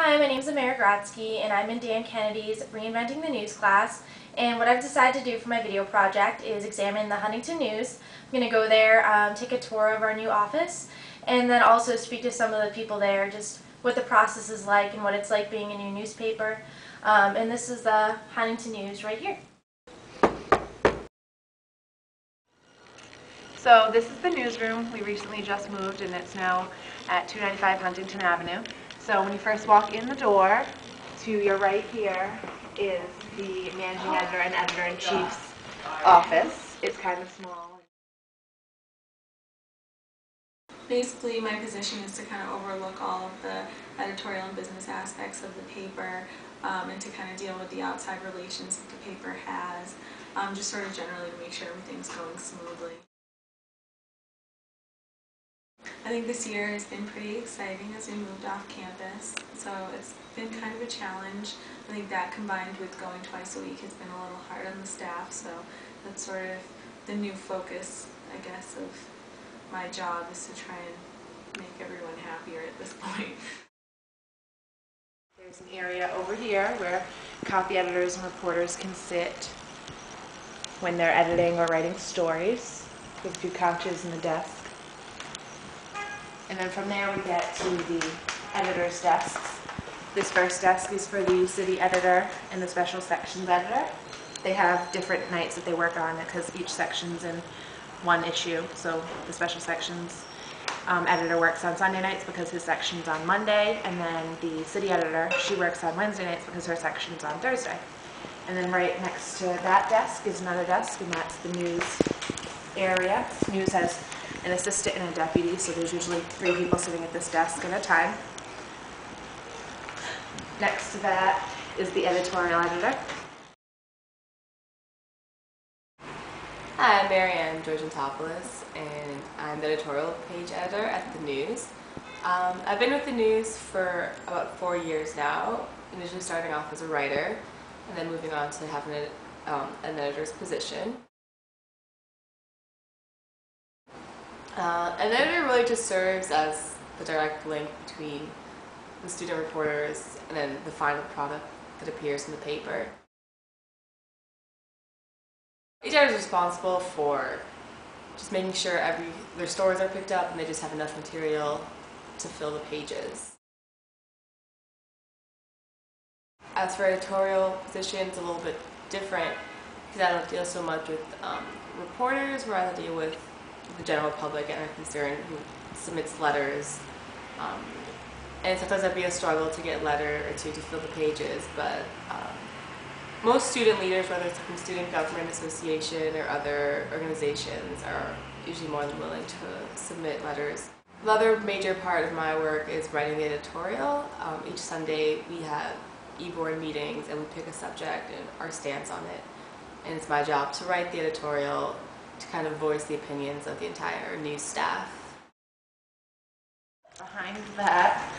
Hi, my name is Amara Grotsky, and I'm in Dan Kennedy's Reinventing the News class. And what I've decided to do for my video project is examine the Huntington News. I'm going to go there, take a tour of our new office, and then also speak to some of the people there, just what the process is like and what it's like being a new newspaper. And this is the Huntington News right here. So this is the newsroom. We recently just moved and it's now at 295 Huntington Avenue. So when you first walk in the door, to your right here is the managing editor and editor-in-chief's office. It's kind of small. Basically, my position is to kind of overlook all of the editorial and business aspects of the paper and to kind of deal with the outside relations that the paper has, just sort of generally to make sure everything's going smoothly. I think this year has been pretty exciting as we moved off campus, so it's been kind of a challenge. I think that combined with going twice a week has been a little hard on the staff, so that's sort of the new focus, I guess, of my job is to try and make everyone happier at this point. There's an area over here where copy editors and reporters can sit when they're editing or writing stories. There's a few couches and a desk. And then from there we get to the editor's desks. This first desk is for the city editor and the special sections editor. They have different nights that they work on it because each section's in one issue. So the special sections editor works on Sunday nights because his section's on Monday, and then the city editor, she works on Wednesday nights because her section's on Thursday. And then right next to that desk is another desk, and that's the news area. News has an assistant and a deputy, so there's usually 3 people sitting at this desk at a time. Next to that is the editorial editor. Hi, I'm Marianne Georgentopoulos, and I'm the editorial page editor at the News. I've been with the News for about 4 years now, initially starting off as a writer, and then moving on to having an editor's position. An editor really just serves as the direct link between the student reporters and then the final product that appears in the paper. Each editor is responsible for just making sure their stories are picked up and they just have enough material to fill the pages. As for editorial positions, it's a little bit different because I don't deal so much with reporters, where I deal with the general public and our concern who submits letters. And sometimes that'd be a struggle to get a letter or two to fill the pages, but most student leaders, whether it's from Student Government Association or other organizations, are usually more than willing to submit letters. The other major part of my work is writing the editorial. Each Sunday we have e-board meetings and we pick a subject and our stance on it. And it's my job to write the editorial to kind of voice the opinions of the entire news staff. Behind that,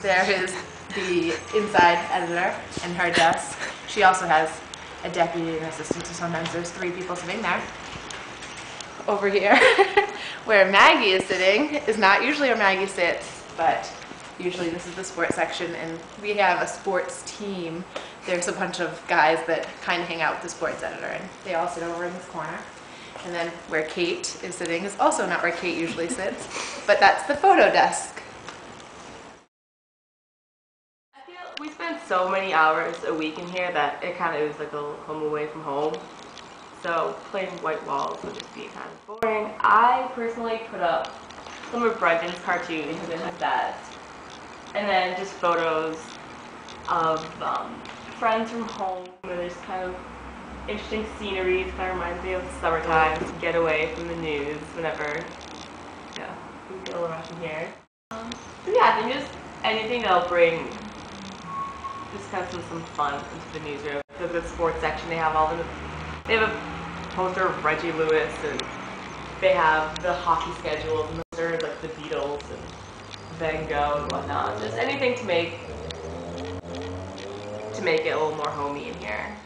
there is the inside editor and her desk. She also has a deputy and an assistant, so sometimes there's 3 people sitting there. Over here, where Maggie is sitting, is not usually where Maggie sits, but usually this is the sports section, and we have a sports team. There's a bunch of guys that kind of hang out with the sports editor, and they all sit over in this corner. And then where Kate is sitting is also not where Kate usually sits, but that's the photo desk. I feel we spend so many hours a week in here that it kind of is like a little home away from home. So playing white walls would just be kind of boring. I personally put up some of Brendan's cartoons in his desk, and then just photos of friends from home, where there's kind of interesting sceneries. Kind of reminds me of summertime, to get away from the news whenever, we get a little rush in here. So yeah, I think just anything that'll bring just kind of some fun into the newsroom. The sports section, they have a poster of Reggie Lewis, and they have the hockey schedules, and there's like the Beatles and Van Gogh and whatnot. Just anything to make it a little more homey in here.